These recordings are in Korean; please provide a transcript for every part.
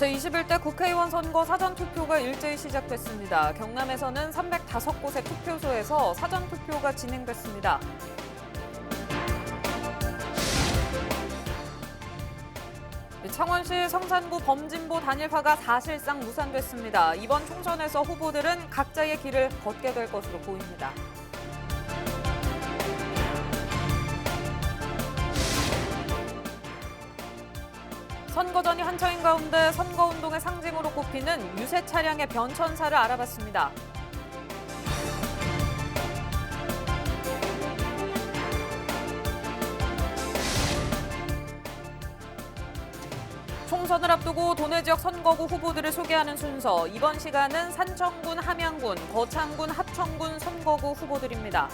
제21대 국회의원 선거 사전투표가 일제히 시작됐습니다. 경남에서는 305곳의 투표소에서 사전투표가 진행됐습니다. 창원시 성산구 범진보 단일화가 사실상 무산됐습니다. 이번 총선에서 후보들은 각자의 길을 걷게 될 것으로 보입니다. 선거전이 한창인 가운데 선거운동의 상징으로 꼽히는 유세 차량의 변천사를 알아봤습니다. 총선을 앞두고 도내 지역 선거구 후보들을 소개하는 순서. 이번 시간은 산청군, 함양군, 거창군, 하청군 선거구 후보들입니다.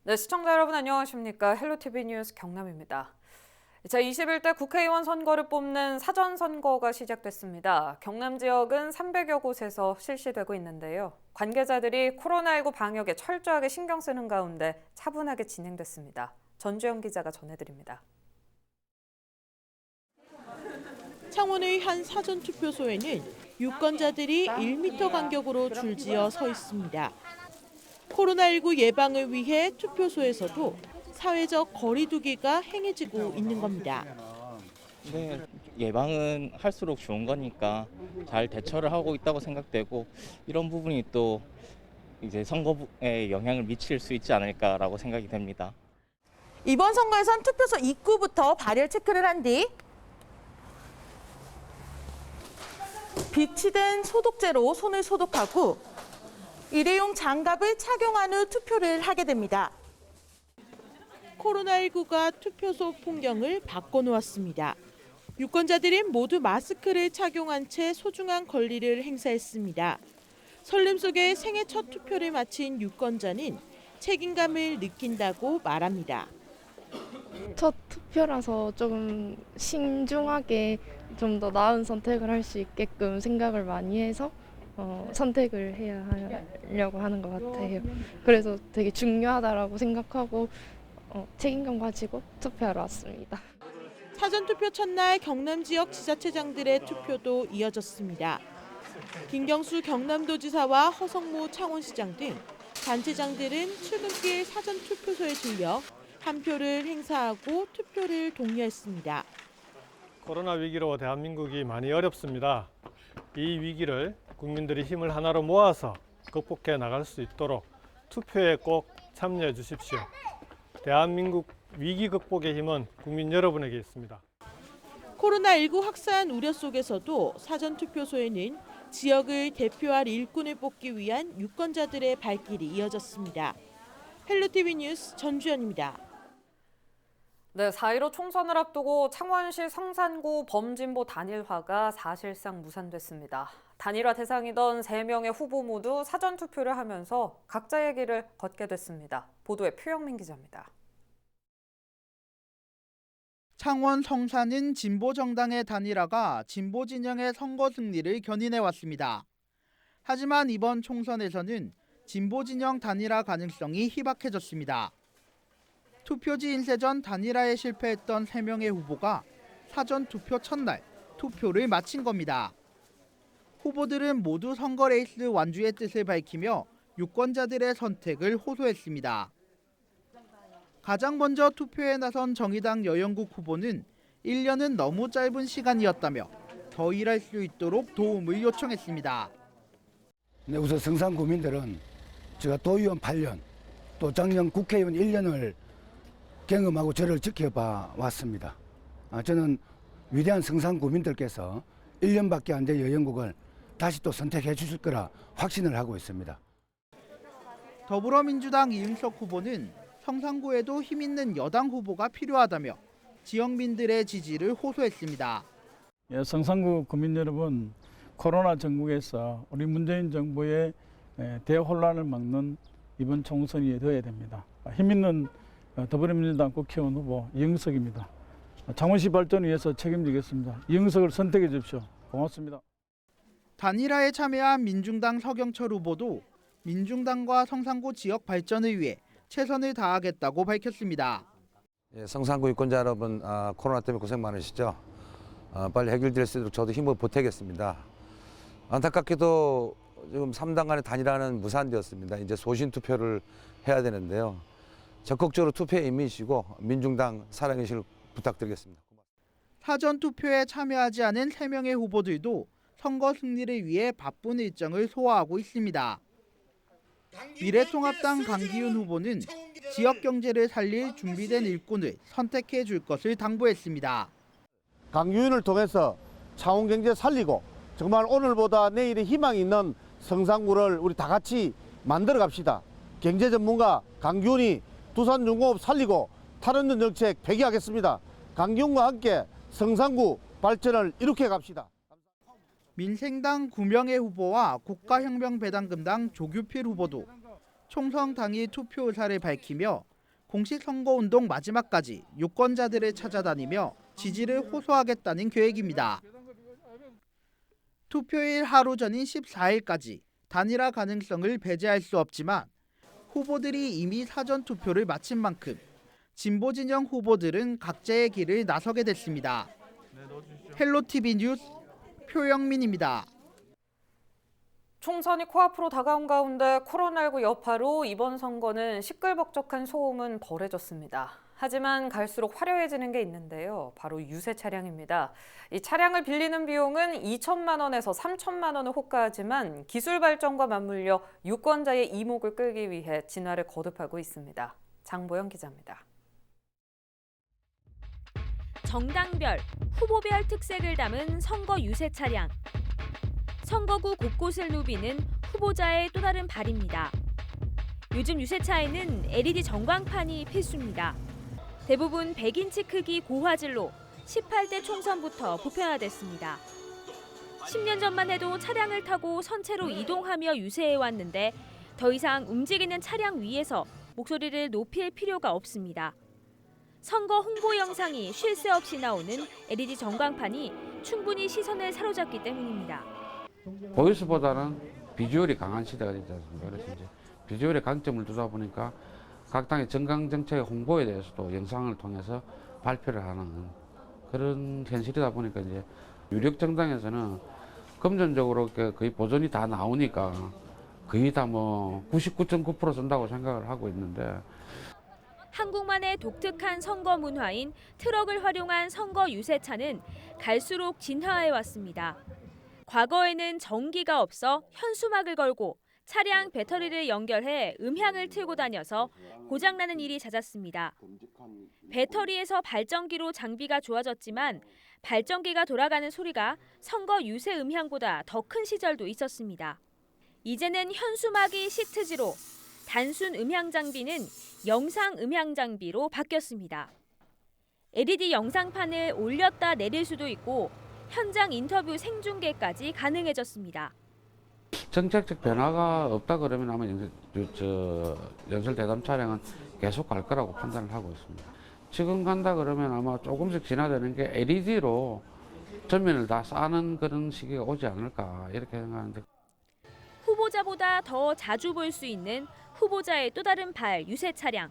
네, 시청자 여러분 안녕하십니까? 헬로티비 뉴스 경남입니다. 제21대 국회의원 선거를 뽑는 사전선거가 시작됐습니다. 경남 지역은 300여 곳에서 실시되고 있는데요. 관계자들이 코로나19 방역에 철저하게 신경 쓰는 가운데 차분하게 진행됐습니다. 전주영 기자가 전해드립니다. 창원의 한 사전투표소에는 유권자들이 1m 간격으로 줄지어 서 있습니다. 코로나19 예방을 위해 투표소에서도 사회적 거리 두기가 행해지고 있는 겁니다. 네, 예방은 할수록 좋은 거니까 잘 대처를 하고 있다고 생각되고 이런 부분이 또 이제 선거에 영향을 미칠 수 있지 않을까라고 생각이 됩니다. 이번 선거에선 투표소 입구부터 발열 체크를 한 뒤 비치된 소독제로 손을 소독하고 일회용 장갑을 착용한 후 투표를 하게 됩니다. 코로나19가 투표소 풍경을 바꿔놓았습니다. 유권자들은 모두 마스크를 착용한 채 소중한 권리를 행사했습니다. 설렘 속에 생애 첫 투표를 마친 유권자는 책임감을 느낀다고 말합니다. 첫 투표라서 조금 신중하게 좀 더 나은 선택을 할 수 있게끔 생각을 많이 해서 선택을 해야 하려고 하는 것 같아요. 그래서 되게 중요하다라고 생각하고 책임감 가지고 투표하러 왔습니다. 사전투표 첫날 경남 지역 지자체장들의 투표도 이어졌습니다. 김경수 경남도지사와 허성모 창원시장 등 단체장들은 출근길 사전투표소에 들려 한 표를 행사하고 투표를 독려했습니다. 코로나 위기로 대한민국이 많이 어렵습니다. 이 위기를 국민들이 힘을 하나로 모아서 극복해 나갈 수 있도록 투표에 꼭 참여해 주십시오. 대한민국 위기 극복의 힘은 국민 여러분에게 있습니다. 코로나19 확산 우려 속에서도 사전투표소에는 지역을 대표할 일꾼을 뽑기 위한 유권자들의 발길이 이어졌습니다. 헬로티비 뉴스 전주연입니다. 네, 4.15 총선을 앞두고 창원시 성산구 범진보 단일화가 사실상 무산됐습니다. 단일화 대상이던 3명의 후보 모두 사전투표를 하면서 각자의 길을 걷게 됐습니다. 보도에 표영민 기자입니다. 창원 성산은 진보 정당의 단일화가 진보 진영의 선거 승리를 견인해왔습니다. 하지만 이번 총선에서는 진보 진영 단일화 가능성이 희박해졌습니다. 투표지 인쇄 전 단일화에 실패했던 3명의 후보가 사전투표 첫날 투표를 마친 겁니다. 후보들은 모두 선거 레이스 완주의 뜻을 밝히며 유권자들의 선택을 호소했습니다. 가장 먼저 투표에 나선 정의당 여영국 후보는 1년은 너무 짧은 시간이었다며 더 일할 수 있도록 도움을 요청했습니다. 네, 우선 성산 구민들은 제가 도의원 8년, 또 작년 국회의원 1년을 경험하고 저를 지켜봐 왔습니다. 저는 위대한 성산 구민들께서 1년밖에 안 된 여영국을 다시 또 선택해 주실 거라 확신을 하고 있습니다. 더불어민주당 이응석 후보는 성산구에도 힘있는 여당 후보가 필요하다며 지역민들의 지지를 호소했습니다. 성산구 구민 여러분, 코로나 전국에서 우리 문재인 정부의 대혼란을 막는 이번 총선이 되어야 됩니다. 힘있는 더불어민주당 국회의원 후보 이응석입니다. 창원시 발전을 위해서 책임지겠습니다. 이응석을 선택해 주십시오. 고맙습니다. 단일화에 참여한 민중당 서경철 후보도 민중당과 성산구 지역 발전을 위해 최선을 다하겠다고 밝혔습니다. 예, 성산구 유권자 여러분, 코로나 때문에 고생 많으시죠? 빨리 해결될 수 있도록 저도 힘을 보태겠습니다. 안타깝게도 지금 3당 간의 단일화는 무산되었습니다. 이제 소신 투표를 해야 되는데요. 적극적으로 투표에 임하시고 민중당 사랑해 주시길 부탁드리겠습니다. 사전 투표에 참여하지 않은 3명의 후보들도 선거 승리를 위해 바쁜 일정을 소화하고 있습니다. 미래통합당 강기훈 후보는 지역 경제를 살릴 준비된 일꾼을 선택해 줄 것을 당부했습니다. 강기훈을 통해서 창원 경제 살리고 정말 오늘보다 내일의 희망이 있는 성산구를 우리 다 같이 만들어 갑시다. 경제 전문가 강기훈이 두산중공업 살리고 탈원전 정책 폐기하겠습니다. 강기훈과 함께 성산구 발전을 이룩해 갑시다. 민생당 9명의 후보와 국가혁명배당금당 조규필 후보도 총선 당일 투표 의사를 밝히며 공식 선거운동 마지막까지 유권자들을 찾아다니며 지지를 호소하겠다는 계획입니다. 투표일 하루 전인 14일까지 단일화 가능성을 배제할 수 없지만 후보들이 이미 사전 투표를 마친 만큼 진보 진영 후보들은 각자의 길을 나서게 됐습니다. 헬로티비 뉴스 표영민입니다. 총선이 코앞으로 다가온 가운데 코로나19 여파로 이번 선거는 시끌벅적한 소음은 벌어졌습니다. 하지만 갈수록 화려해지는 게 있는데요. 바로 유세 차량입니다. 이 차량을 빌리는 비용은 2천만 원에서 3천만 원을 호가하지만 기술 발전과 맞물려 유권자의 이목을 끌기 위해 진화를 거듭하고 있습니다. 장보영 기자입니다. 정당별, 후보별 특색을 담은 선거 유세 차량. 선거구 곳곳을 누비는 후보자의 또 다른 발입니다. 요즘 유세차에는 LED 전광판이 필수입니다. 대부분 100인치 크기 고화질로 18대 총선부터 보편화됐습니다. 10년 전만 해도 차량을 타고 선체로 이동하며 유세해왔는데 더 이상 움직이는 차량 위에서 목소리를 높일 필요가 없습니다. 선거 홍보 영상이 쉴 새 없이 나오는 LED 전광판이 충분히 시선을 사로잡기 때문입니다. 보이스보다는 비주얼이 강한 시대가 되지 않습니까? 그래서 이제 비주얼에 강점을 두다 보니까 각 당의 정강 정책의 홍보에 대해서도 영상을 통해서 발표를 하는 그런 현실이다 보니까 이제 유력 정당에서는 금전적으로 거의 보전이 다 나오니까 거의 다 뭐 99.9% 쓴다고 생각을 하고 있는데. 한국만의 독특한 선거 문화인 트럭을 활용한 선거 유세차는 갈수록 진화해 왔습니다. 과거에는 전기가 없어 현수막을 걸고 차량 배터리를 연결해 음향을 틀고 다녀서 고장나는 일이 잦았습니다. 배터리에서 발전기로 장비가 좋아졌지만 발전기가 돌아가는 소리가 선거 유세 음향보다 더 큰 시절도 있었습니다. 이제는 현수막이 시트지로 단순 음향 장비는 영상 음향 장비로 바뀌었습니다. LED 영상판을 올렸다 내릴 수도 있고 현장 인터뷰 생중계까지 가능해졌습니다. 정책적 변화가 없다 그러면 아마 연설 대담 차량은 계속 갈 거라고 판단을 하고 있습니다. 지금 간다 그러면 아마 조금씩 진화되는 게 LED로 전면을 다 싸는 그런 시기가 오지 않을까 이렇게 생각하는데. 후보자보다 더 자주 볼 수 있는 후보자의 또 다른 발 유세 차량.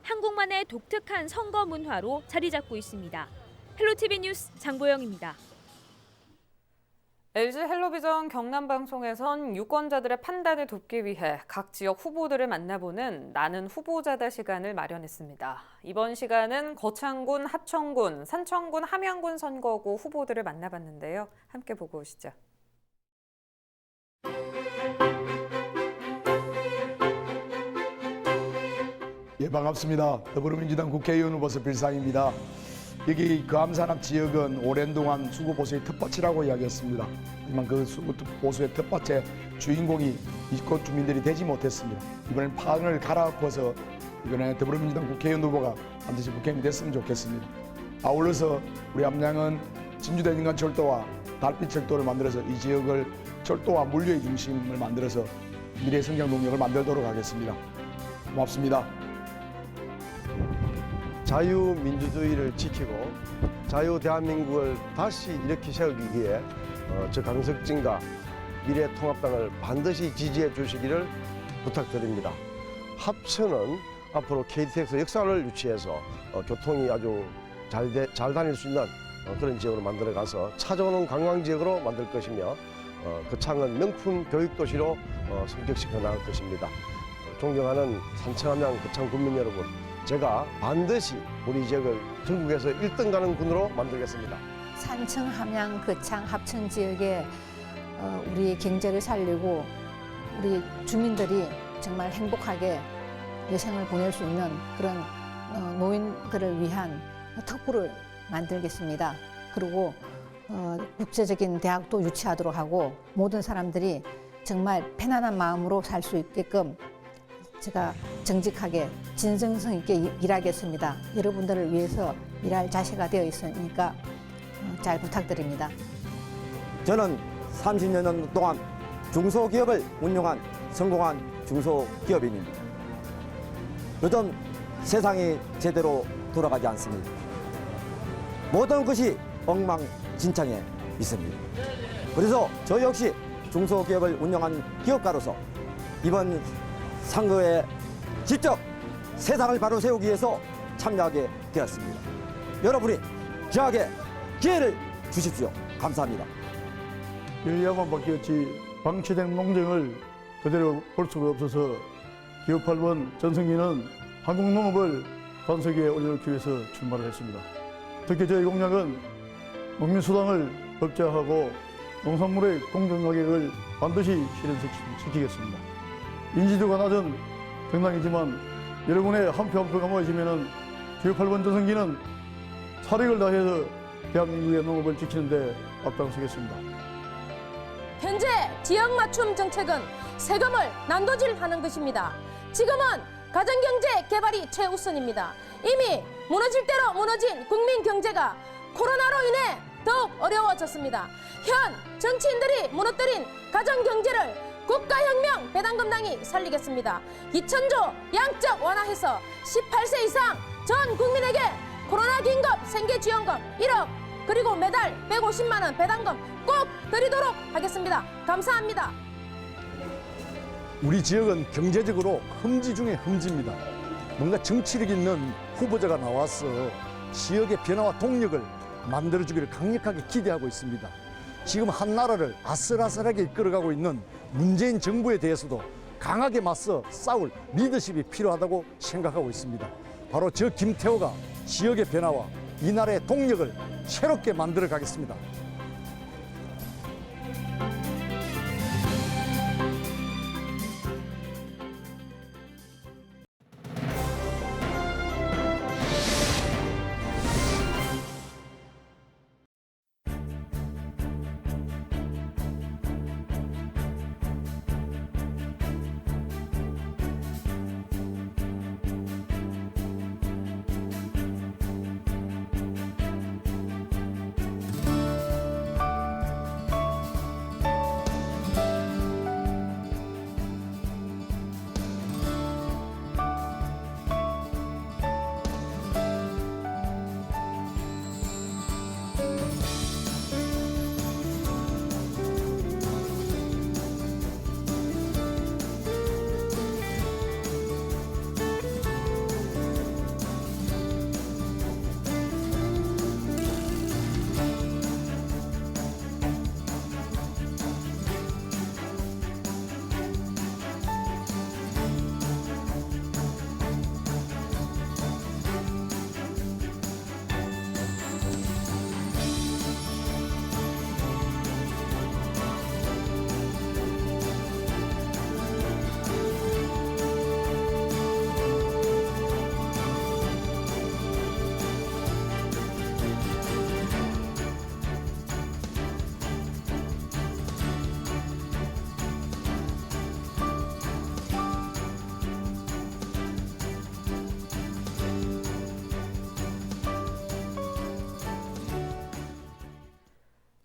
한국만의 독특한 선거 문화로 자리 잡고 있습니다. 헬로티비 뉴스 장보영입니다. LG 헬로비전 경남방송에선 유권자들의 판단을 돕기 위해 각 지역 후보들을 만나보는 나는 후보자다 시간을 마련했습니다. 이번 시간은 거창군, 합천군, 산청군, 함양군 선거구 후보들을 만나봤는데요. 함께 보고 오시죠. 예, 반갑습니다. 더불어민주당 국회의원 후보서 빌상입니다. 여기 감산항 지역은 오랜 동안 수구보수의 텃밭이라고 이야기했습니다. 하지만 그 수구보수의 텃밭의 주인공이 이곳 주민들이 되지 못했습니다. 이번엔 판을 갈아엎어서 이번에 더불어민주당 국회의원 후보가 반드시 국회의원이 됐으면 좋겠습니다. 아울러서 우리 함양은 진주대인간철도와 달빛철도를 만들어서 이 지역을 철도와 물류의 중심을 만들어서 미래 성장 동력을 만들도록 하겠습니다. 고맙습니다. 자유민주주의를 지키고 자유 대한민국을 다시 일으켜 세우기 위해 저 강석진과 미래통합당을 반드시 지지해 주시기를 부탁드립니다. 합천은 앞으로 KTX 역사를 유치해서 교통이 아주 잘 다닐 수 있는 그런 지역으로 만들어가서 찾아오는 관광지역으로 만들 것이며 거창은 명품 교육도시로 성격시켜 나갈 것입니다. 존경하는 산청함양 거창 군민 여러분, 제가 반드시 우리 지역을 전국에서 1등 가는 군으로 만들겠습니다. 산청, 함양, 거창 합천 지역에 우리 경제를 살리고 우리 주민들이 정말 행복하게 여생을 보낼 수 있는 그런 노인들을 위한 특구를 만들겠습니다. 그리고 국제적인 대학도 유치하도록 하고 모든 사람들이 정말 편안한 마음으로 살 수 있게끔 제가 정직하게 진정성 있게 일하겠습니다. 여러분들을 위해서 일할 자세가 되어 있으니까 잘 부탁드립니다. 저는 30년 동안 중소기업을 운영한 성공한 중소기업인입니다. 요즘 세상이 제대로 돌아가지 않습니다. 모든 것이 엉망진창에 있습니다. 그래서 저 역시 중소기업을 운영한 기업가로서 이번 선거에 직접 세상을 바로 세우기 위해서 참여하게 되었습니다. 여러분이 저에게 기회를 주십시오. 감사합니다. 일야만 바뀌었지 방치된 농정을 그대로 볼 수가 없어서 기업 8번 전성기는 한국 농업을 단서기에 올려놓기 위해서 출마를 했습니다. 특히 저희 공약은 농민수당을 법제화하고 농산물의 공정가격을 반드시 실현시키겠습니다. 인지도가 낮은 정당이지만 여러분의 한 표 한 표가 모여지면 기업 8번 전성기는 사력을 다해서 대한민국의 농업을 지키는 데 앞장서겠습니다. 현재 지역 맞춤 정책은 세금을 난도질하는 것입니다. 지금은 가정경제 개발이 최우선입니다. 이미 무너질 대로 무너진 국민 경제가 코로나로 인해 더욱 어려워졌습니다. 현 정치인들이 무너뜨린 가정경제를 국가혁명 배당금당이 살리겠습니다. 2,000조 양적 완화해서 18세 이상 전 국민에게 코로나 긴급 생계지원금 1억 그리고 매달 150만 원 배당금 꼭 드리도록 하겠습니다. 감사합니다. 우리 지역은 경제적으로 흠지 중에 흠지입니다. 뭔가 정치력 있는 후보자가 나와서 지역의 변화와 동력을 만들어주기를 강력하게 기대하고 있습니다. 지금 한 나라를 아슬아슬하게 이끌어가고 있는 문재인 정부에 대해서도 강하게 맞서 싸울 리더십이 필요하다고 생각하고 있습니다. 바로 저 김태호가 지역의 변화와 이 나라의 동력을 새롭게 만들어 가겠습니다.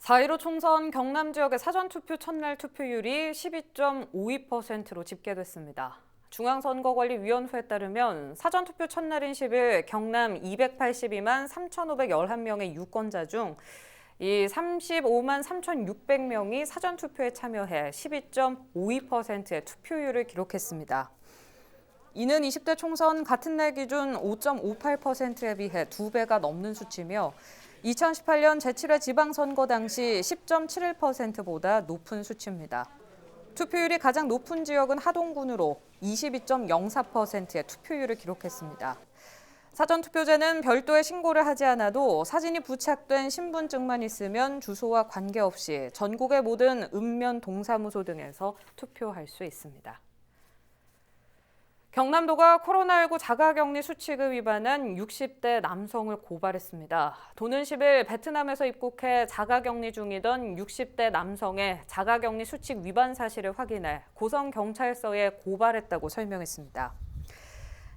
사.15 총선 경남 지역의 사전투표 첫날 투표율이 12.52%로 집계됐습니다. 중앙선거관리위원회에 따르면 사전투표 첫날인 10일 경남 282만 3,511명의 유권자 중 이 35만 3,600명이 사전투표에 참여해 12.52%의 투표율을 기록했습니다. 이는 20대 총선 같은 날 기준 5.58%에 비해 2배가 넘는 수치며 2018년 제7회 지방선거 당시 10.71%보다 높은 수치입니다. 투표율이 가장 높은 지역은 하동군으로 22.04%의 투표율을 기록했습니다. 사전투표제는 별도의 신고를 하지 않아도 사진이 부착된 신분증만 있으면 주소와 관계없이 전국의 모든 읍면 동사무소 등에서 투표할 수 있습니다. 경남도가 코로나19 자가격리 수칙을 위반한 60대 남성을 고발했습니다. 도는 10일 베트남에서 입국해 자가격리 중이던 60대 남성의 자가격리 수칙 위반 사실을 확인해 고성경찰서에 고발했다고 설명했습니다.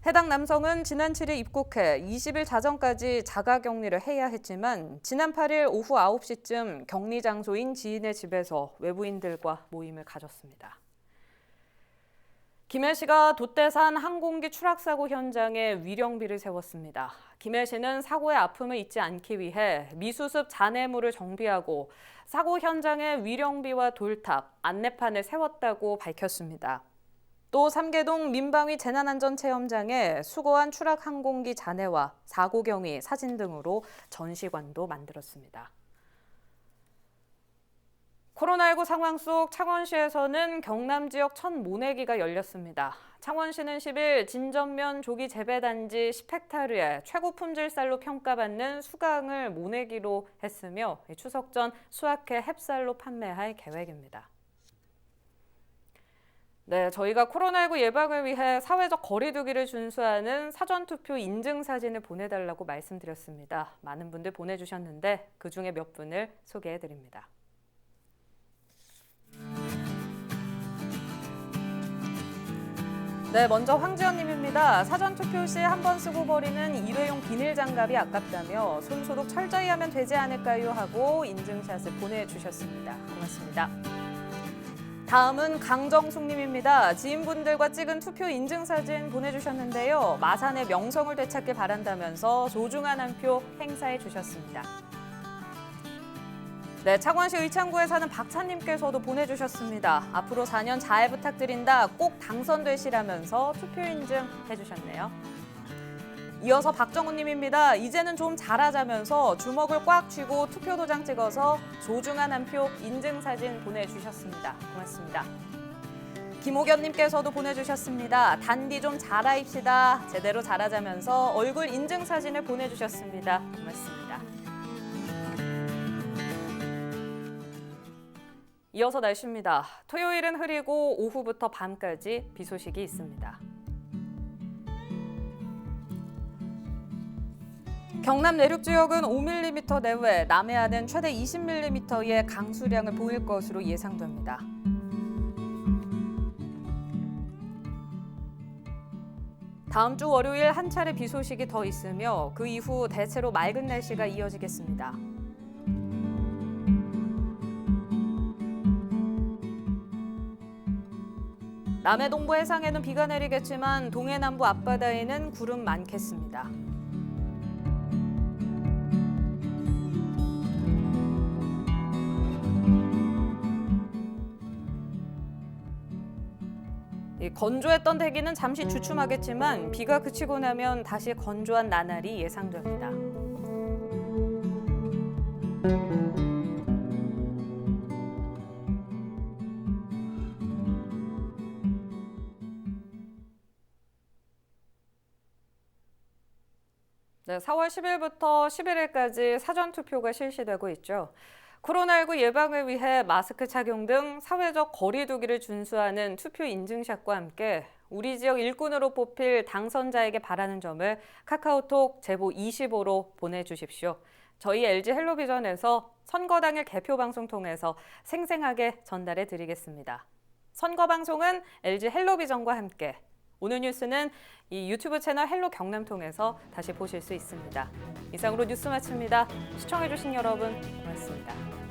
해당 남성은 지난 7일 입국해 20일 자정까지 자가격리를 해야 했지만 지난 8일 오후 9시쯤 격리 장소인 지인의 집에서 외부인들과 모임을 가졌습니다. 김해 씨가 돛대산 항공기 추락사고 현장에 위령비를 세웠습니다. 김해 씨는 사고의 아픔을 잊지 않기 위해 미수습 잔해물을 정비하고 사고 현장에 위령비와 돌탑, 안내판을 세웠다고 밝혔습니다. 또 삼계동 민방위 재난안전체험장에 수거한 추락 항공기 잔해와 사고 경위, 사진 등으로 전시관도 만들었습니다. 코로나19 상황 속 창원시에서는 경남 지역 첫 모내기가 열렸습니다. 창원시는 10일 진전면 조기 재배단지 10헥타르에 최고 품질 쌀로 평가받는 수강을 모내기로 했으며 추석 전 수확해 햅쌀로 판매할 계획입니다. 네, 저희가 코로나19 예방을 위해 사회적 거리 두기를 준수하는 사전투표 인증사진을 보내달라고 말씀드렸습니다. 많은 분들 보내주셨는데 그중에 몇 분을 소개해드립니다. 네, 먼저 황지연 님입니다. 사전투표 시 한 번 쓰고 버리는 일회용 비닐 장갑이 아깝다며 손소독 철저히 하면 되지 않을까요? 하고 인증샷을 보내주셨습니다. 고맙습니다. 다음은 강정숙 님입니다. 지인분들과 찍은 투표 인증사진 보내주셨는데요. 마산의 명성을 되찾길 바란다면서 소중한 한 표 행사해 주셨습니다. 네, 창원시 의창구에 사는 박찬님께서도 보내주셨습니다. 앞으로 4년 잘 부탁드린다. 꼭 당선되시라면서 투표 인증해 주셨네요. 이어서 박정훈 님입니다. 이제는 좀 잘하자면서 주먹을 꽉 쥐고 투표 도장 찍어서 소중한 한 표 인증사진 보내주셨습니다. 고맙습니다. 김호견 님께서도 보내주셨습니다. 단디 좀 잘하입시다. 제대로 잘하자면서 얼굴 인증사진을 보내주셨습니다. 고맙습니다. 이어서 날씨입니다. 토요일은 흐리고 오후부터 밤까지 비 소식이 있습니다. 경남 내륙 지역은 5mm 내외, 남해안은 최대 20mm의 강수량을 보일 것으로 예상됩니다. 다음 주 월요일 한 차례 비 소식이 더 있으며 그 이후 대체로 맑은 날씨가 이어지겠습니다. 남해 동부 해상에는 비가 내리겠지만 동해 남부 앞바다에는 구름 많겠습니다. 건조했던 대기는 잠시 주춤하겠지만 비가 그치고 나면 다시 건조한 나날이 예상됩니다. 네, 4월 10일부터 11일까지 사전투표가 실시되고 있죠. 코로나19 예방을 위해 마스크 착용 등 사회적 거리 두기를 준수하는 투표 인증샷과 함께 우리 지역 일꾼으로 뽑힐 당선자에게 바라는 점을 카카오톡 제보 25로 보내주십시오. 저희 LG 헬로비전에서 선거 당일 개표 방송 통해서 생생하게 전달해 드리겠습니다. 선거 방송은 LG 헬로비전과 함께 오늘 뉴스는 이 유튜브 채널 헬로 경남 통해서 다시 보실 수 있습니다. 이상으로 뉴스 마칩니다. 시청해주신 여러분 고맙습니다.